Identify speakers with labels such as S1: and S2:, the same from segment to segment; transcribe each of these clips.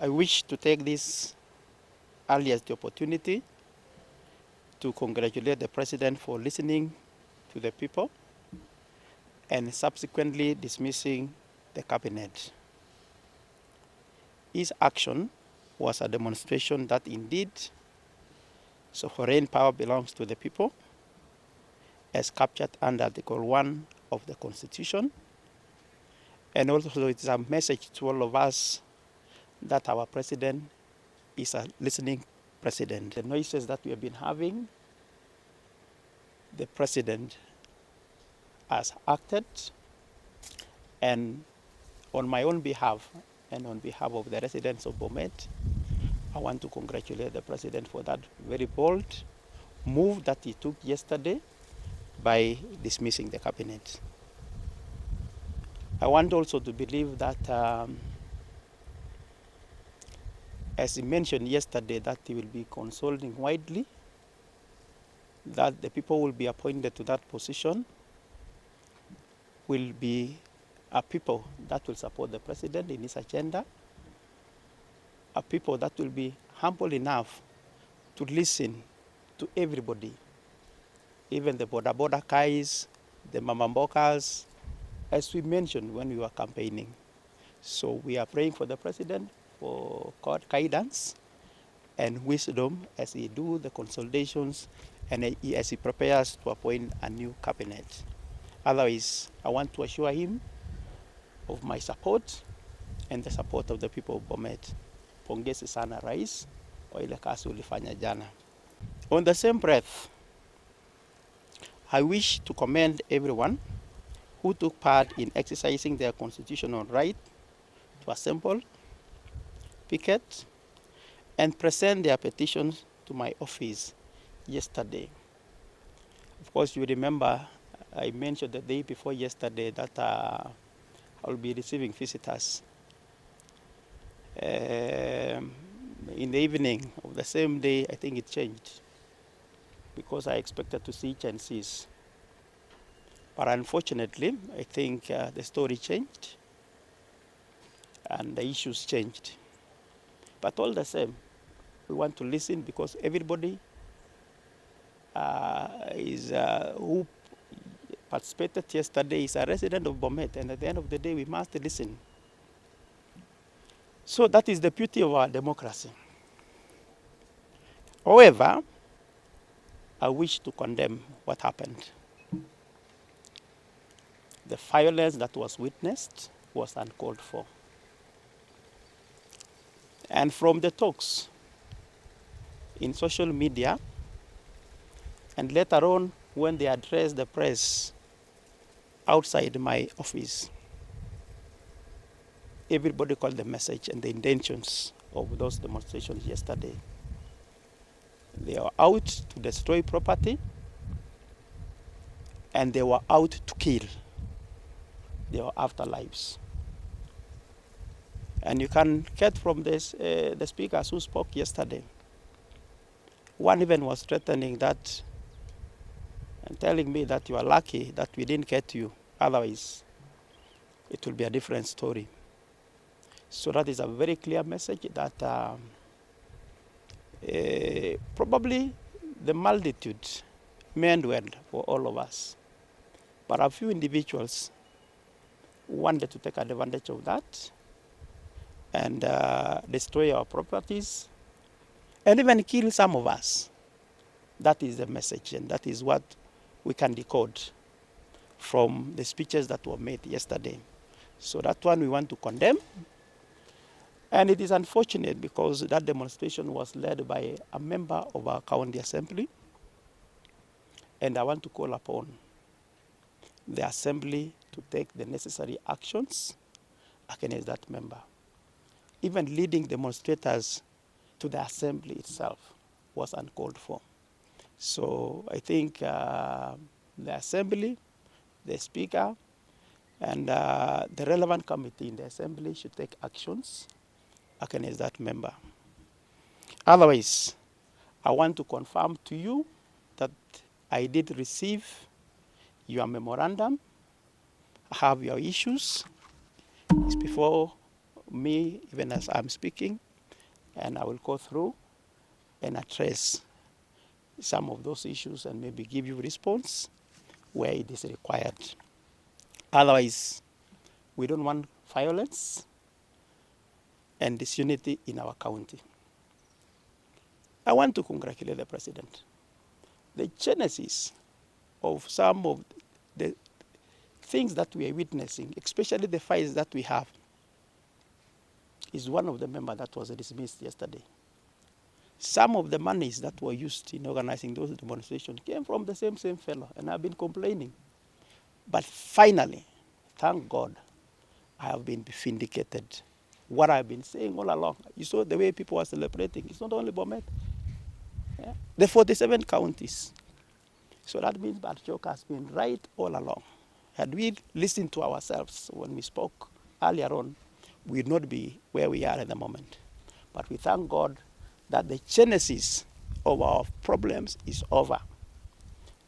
S1: I wish to take this earliest opportunity to congratulate the President for listening to the people and subsequently dismissing the cabinet. His action was a demonstration that indeed sovereign power belongs to the people, as captured under Article 1 of the Constitution. And also it is a message to all of us that our President is a listening President. The noises that we have been having, the President has acted, and on my own behalf and on behalf of the residents of Bomet, I want to congratulate the President for that very bold move that he took yesterday by dismissing the cabinet. I want also to believe that, as he mentioned yesterday, that he will be consulting widely, that the people will be appointed to that position will be a people that will support the President in his agenda, a people that will be humble enough to listen to everybody, even the border guys, the mamambokas, as we mentioned when we were campaigning. So we are praying for the President for God guidance and wisdom as he do the consultations and as he prepares to appoint a new cabinet. Otherwise, I want to assure him of my support and the support of the people of Bomet. Pongezi sana rais kwa ile kazi ulifanya jana. On the same breath, I wish to commend everyone who took part in exercising their constitutional right to assemble, picket, and present their petitions to my office yesterday. Of course, you remember I mentioned the day before yesterday that I will be receiving visitors. In the evening of the same day, I think it changed because I expected to see chances. But unfortunately, I think the story changed and the issues changed. But all the same, we want to listen because everybody who participated yesterday is a resident of Bomet, and at the end of the day, we must listen. So that is the beauty of our democracy. However, I wish to condemn what happened. The violence that was witnessed was uncalled for. And from the talks in social media, and later on when they addressed the press outside my office, everybody called the message and the intentions of those demonstrations yesterday. They were out to destroy property, and they were out to kill. They were after lives. And you can get from this, the speakers who spoke yesterday. One even was threatening that and telling me that you are lucky that we didn't get you. Otherwise, it will be a different story. So that is a very clear message that probably the multitude meant well for all of us. But a few individuals wanted to take advantage of that and destroy our properties and even kill some of us. That is the message, and that is what we can decode from the speeches that were made yesterday. So that one we want to condemn. And it is unfortunate because that demonstration was led by a member of our county assembly. And I want to call upon the assembly to take the necessary actions against that member. Even leading demonstrators to the assembly itself was uncalled for. So I think the assembly, the speaker, and the relevant committee in the assembly should take actions against that member. Otherwise, I want to confirm to you that I did receive your memorandum. I have your issues. It's before me, even as I'm speaking. And I will go through and address some of those issues and maybe give you response where it is required. Otherwise, we don't want violence and disunity in our county. I want to congratulate the president. The genesis of some of the things that we are witnessing, especially the fights that we have, is one of the members that was dismissed yesterday. Some of the monies that were used in organizing those demonstrations came from the same fellow, and I've been complaining. But finally, thank God, I have been vindicated. What I've been saying all along, you saw the way people are celebrating. It's not only Bomet, yeah? The 47 counties. So that means Barchok has been right all along. Had we listened to ourselves when we spoke earlier on, we would not be where we are at the moment. But we thank God that the genesis of our problems is over.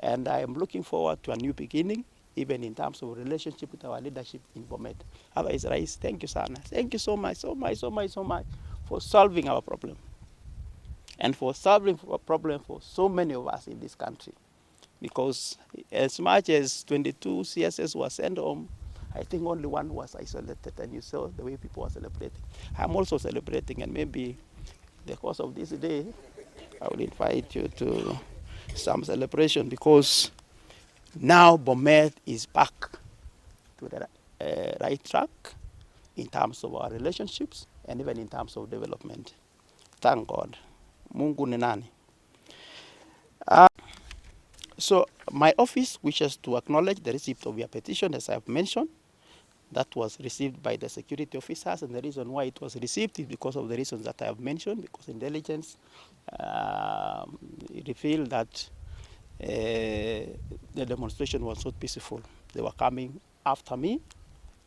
S1: And I am looking forward to a new beginning, even in terms of relationship with our leadership in Bomet. Otherwise, Rais, thank you, Sana. Thank you so much for solving our problem. And for solving a problem for so many of us in this country. Because as much as 22 CSS were sent home, I think only one was isolated, and you saw the way people were celebrating. I'm also celebrating, and maybe the course of this day, I will invite you to some celebration, because now Bomet is back to the right track in terms of our relationships and even in terms of development. Thank God. Mungu ni nani? So my office wishes to acknowledge the receipt of your petition, as I have mentioned. That was received by the security officers, and the reason why it was received is because of the reasons that I have mentioned, because intelligence revealed that the demonstration was not peaceful. They were coming after me,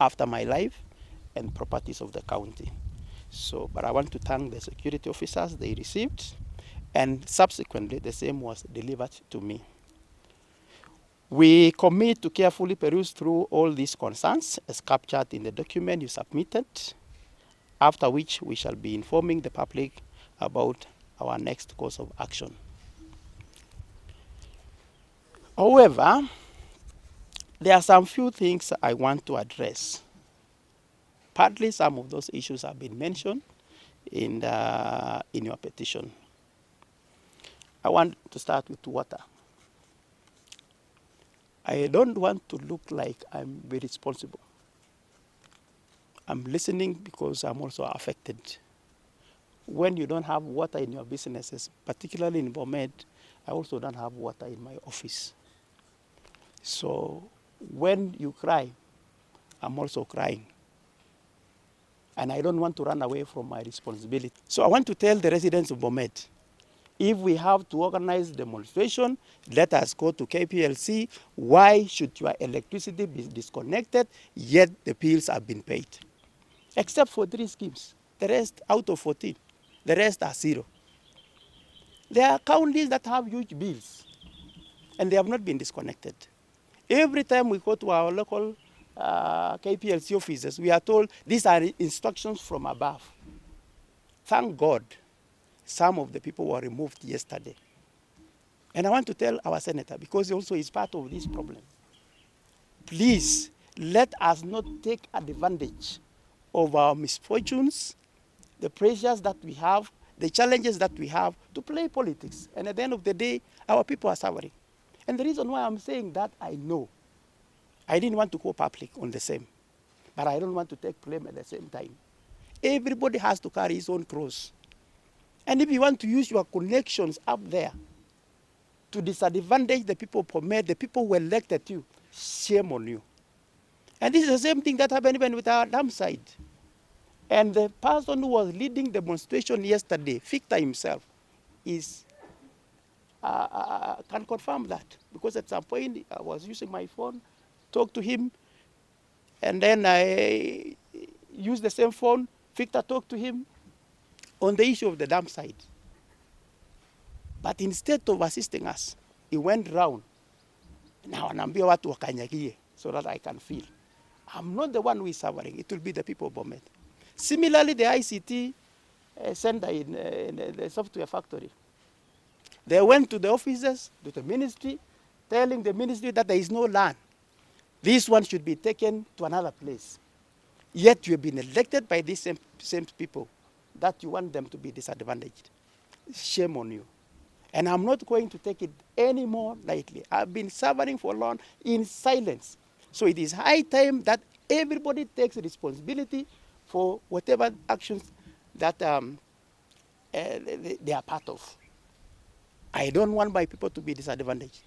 S1: after my life and properties of the county. So, but I want to thank the security officers they received, and subsequently the same was delivered to me. We commit to carefully peruse through all these concerns as captured in the document you submitted, after which we shall be informing the public about our next course of action. However, there are some few things I want to address. Partly some of those issues have been mentioned in your petition. I want to start with water. I don't want to look like I'm very responsible. I'm listening because I'm also affected. When you don't have water in your businesses, particularly in Bomet, I also don't have water in my office. So when you cry, I'm also crying. And I don't want to run away from my responsibility. So I want to tell the residents of Bomet, if we have to organize demonstration, let us go to KPLC. Why should your electricity be disconnected, yet the bills have been paid? Except for 3 schemes. The rest, out of 14, the rest are 0. There are counties that have huge bills, and they have not been disconnected. Every time we go to our local KPLC offices, we are told these are instructions from above. Thank God, some of the people were removed yesterday. And I want to tell our senator, because he also is part of this problem, please let us not take advantage of our misfortunes, the pressures that we have, the challenges that we have to play politics. And at the end of the day, our people are suffering. And the reason why I'm saying that, I know. I didn't want to go public on the same, but I don't want to take blame at the same time. Everybody has to carry his own cross. And if you want to use your connections up there to disadvantage the people the people who elected you, shame on you. And this is the same thing that happened even with our dam side. And the person who was leading demonstration yesterday, Victor himself, can confirm that. Because at some point I was using my phone, talked to him, and then I used the same phone. Victor talked to him on the issue of the dam side. But instead of assisting us, he went round. Now anaambia watu wakanyagie so that I can feel. I'm not the one who is suffering. It will be the people of Bomet. Similarly, the ICT center in the software factory. They went to the offices, to the ministry, telling the ministry that there is no land. This one should be taken to another place. Yet you have been elected by these same people that you want them to be disadvantaged. Shame on you. And I'm not going to take it any more lightly. I've been suffering for long in silence. So it is high time that everybody takes responsibility for whatever actions that they are part of. I don't want my people to be disadvantaged.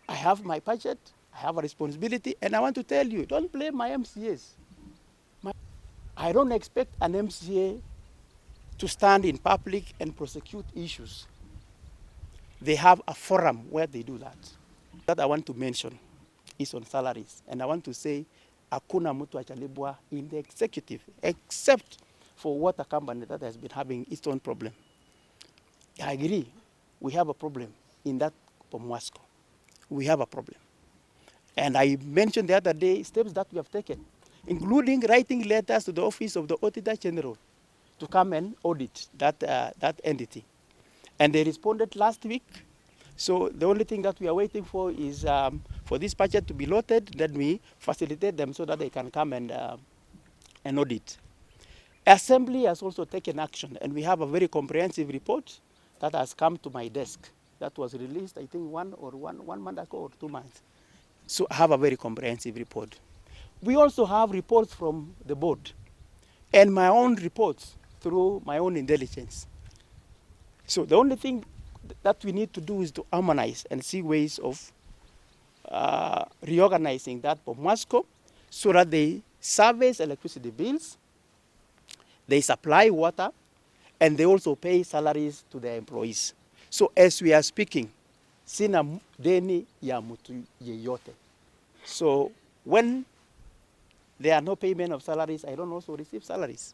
S1: I have my budget, I have a responsibility, and I want to tell you, don't blame my MCAs. I don't expect an MCA to stand in public and prosecute issues. They have a forum where they do that. That I want to mention is on salaries. And I want to say, hakuna mtu achalibwa in the executive, except for water company that has been having its own problem. I agree, we have a problem in that Pomwasco. We have a problem. And I mentioned the other day steps that we have taken, including writing letters to the Office of the Auditor General to come and audit that entity. And they responded last week. So the only thing that we are waiting for is for this budget to be loaded, then we facilitate them so that they can come and audit. Assembly has also taken action, and we have a very comprehensive report that has come to my desk that was released, I think, one month ago or 2 months. So I have a very comprehensive report. We also have reports from the board and my own reports through my own intelligence. So the only thing that we need to do is to harmonize and see ways of reorganizing that for Moscow so that they service electricity bills, they supply water, and they also pay salaries to their employees. So as we are speaking, sina deni ya mtu yeyote. So when there are no payment of salaries, I don't also receive salaries.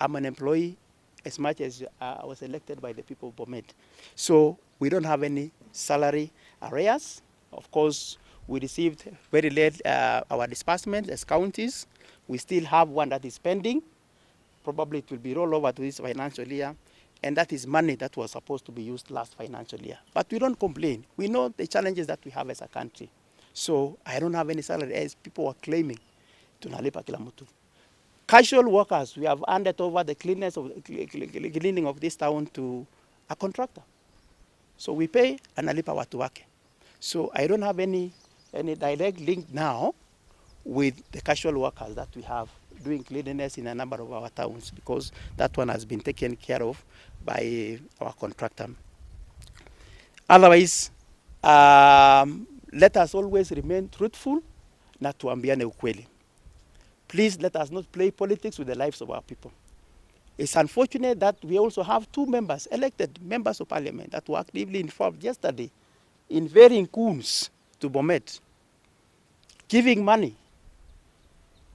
S1: I'm an employee as much as I was elected by the people of Bomet. So we don't have any salary arrears. Of course, we received very late our disbursement as counties. We still have one that is pending. Probably it will be rolled over to this financial year. And that is money that was supposed to be used last financial year. But we don't complain. We know the challenges that we have as a country. So I don't have any salary as people are claiming. Tunalipa kila mtu. Casual workers, we have handed over the cleaning of this town to a contractor. So we pay analipa watu wake. So I don't have any direct link now with the casual workers that we have doing cleanliness in a number of our towns, because that one has been taken care of by our contractor. Otherwise, let us always remain truthful na tuambiane ukweli. Please let us not play politics with the lives of our people. It's unfortunate that we also have 2 members, elected members of parliament, that were actively involved yesterday in varying coups to Bomet, giving money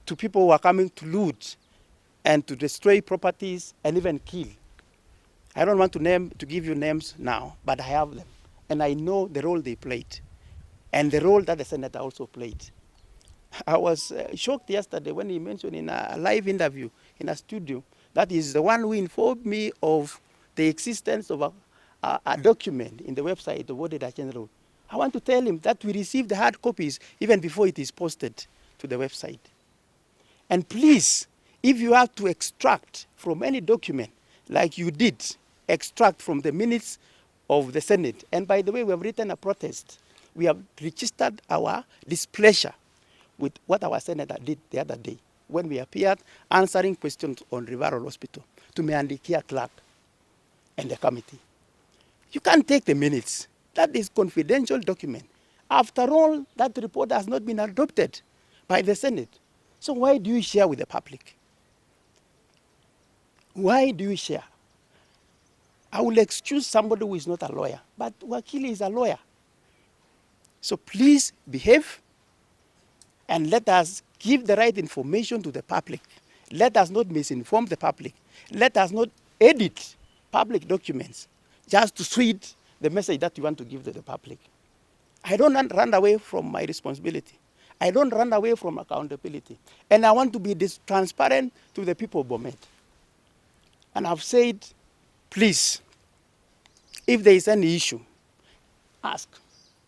S1: to people who are coming to loot and to destroy properties and even kill. I don't want to give you names now, but I have them. And I know the role they played and the role that the senator also played. I was shocked yesterday when he mentioned in a live interview in a studio that is the one who informed me of the existence of a document in the website of Auditor General. I want to tell him that we received the hard copies even before it is posted to the website. And please, if you have to extract from any document, like you did, extract from the minutes of the Senate. And by the way, we have written a protest. We have registered our displeasure with what our senator did the other day when we appeared answering questions on Riverol Hospital to Meandikia Clerk and the committee. You can't take the minutes. That is confidential document. After all, that report has not been adopted by the Senate. So why do you share with the public? Why do you share? I will excuse somebody who is not a lawyer, but Wakili is a lawyer. So please behave and let us give the right information to the public. Let us not misinform the public. Let us not edit public documents just to suit the message that you want to give to the public. I don't run away from my responsibility. I don't run away from accountability. And I want to be transparent to the people of Bomet. And I've said, please, if there is any issue, ask.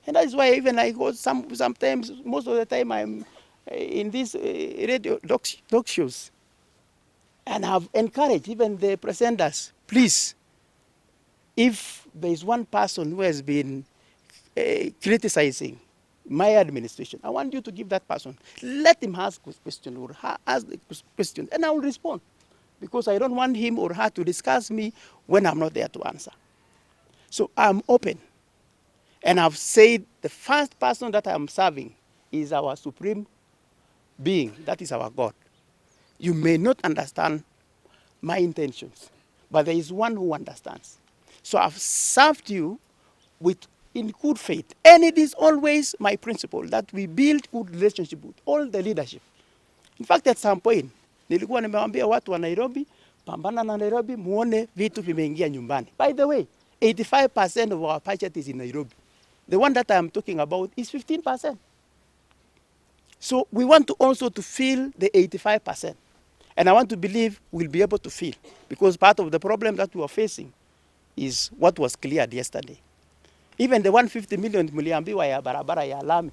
S1: And that is why even I go sometimes, most of the time I'm in these radio talk shows. And I've encouraged even the presenters, please, if there is one person who has been criticizing my administration, I want you to give that person, let him ask a question or ask the question, and I will respond. Because I don't want him or her to discuss me when I'm not there to answer. So I'm open. And I've said the first person that I'm serving is our supreme being, that is our God. You may not understand my intentions, but there is one who understands. So I've served you in good faith. And it is always my principle that we build good relationship with all the leadership. In fact, at some point, nilikuwa nimewaambia watu wa Nairobi, pambana na Nairobi, muone vitu vimeingia nyumbani. By the way, 85% of our budget is in Nairobi. The one that I'm talking about is 15%. So we want to also to fill the 85%. And I want to believe we'll be able to fill, because part of the problem that we are facing is what was cleared yesterday. Even the 150 million mliambiwa ya barabara ya lami.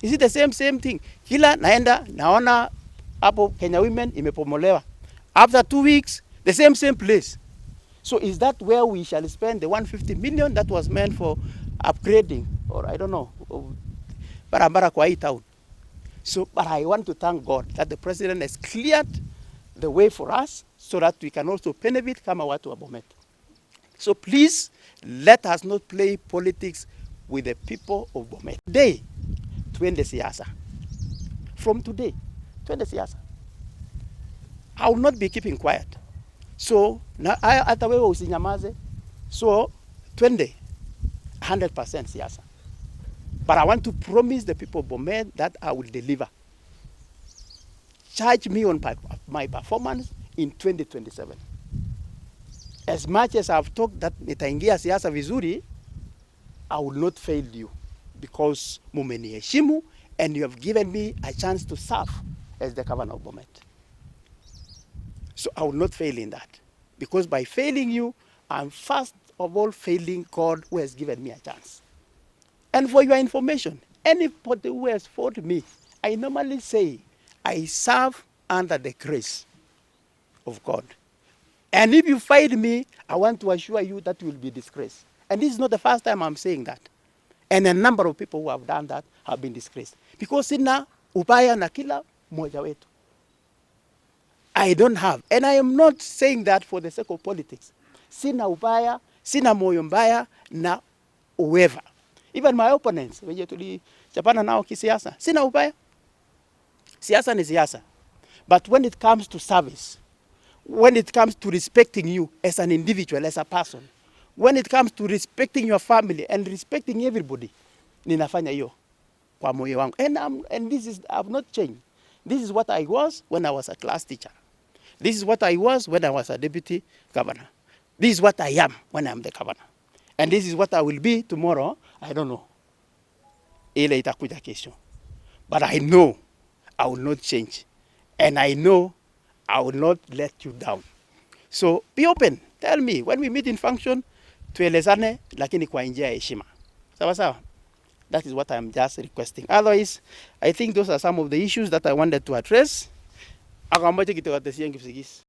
S1: Is it the same thing? Kila naenda naona hapo Kenya Women imepomolewa. After 2 weeks, the same place. So is that where we shall spend the 150 million that was meant for upgrading, or I don't know, barabara kwa hii town? So, but I want to thank God that the president has cleared the way for us so that we can also benefit kama watu wa Bomet. So please, let us not play politics with the people of Bomet. Today, twende siasa. From today, twende siasa. I will not be keeping quiet. So, hata wewe usinyamaze. So, twende 100% siasa. But I want to promise the people of Bomet that I will deliver. Charge me on my performance in 2027. As much as I've talked that nitaingia siasa vizuri, I will not fail you, because mumeniheshimu and you have given me a chance to serve as the governor of Bomet. So I will not fail in that, because by failing you, I'm first of all failing God, who has given me a chance. And for your information, anybody who has fought me, I normally say I serve under the grace of God. And if you fight me, I want to assure you that you will be disgraced. And this is not the first time I'm saying that. And a number of people who have done that have been disgraced. Because sina ubaya na kila mmoja wetu. I don't have. And I am not saying that for the sake of politics. Sina ubaya, sina moyo mbaya na whoever. Even my opponents, wenye tulichapana nao kisiasa, sina ubaya. Siasa ni siasa. But when it comes to service, when it comes to respecting you as an individual, as a person, when it comes to respecting your family and respecting everybody, ninafanya hiyo kwa moyo wangu. And this is, I've not changed. This is what I was when I was a class teacher. This is what I was when I was a deputy governor. This is what I am when I'm the governor. And this is what I will be tomorrow. I don't know. Ile itakuja kesho. But I know I will not change. And I know I will not let you down. So be open. Tell me, when we meet in function, tuelezane lakini kwa njia ya heshima. Sawa sawa? That is what I'm just requesting. Otherwise, I think those are some of the issues that I wanted to address. Ako ambacho kitawatesia ngipsigis.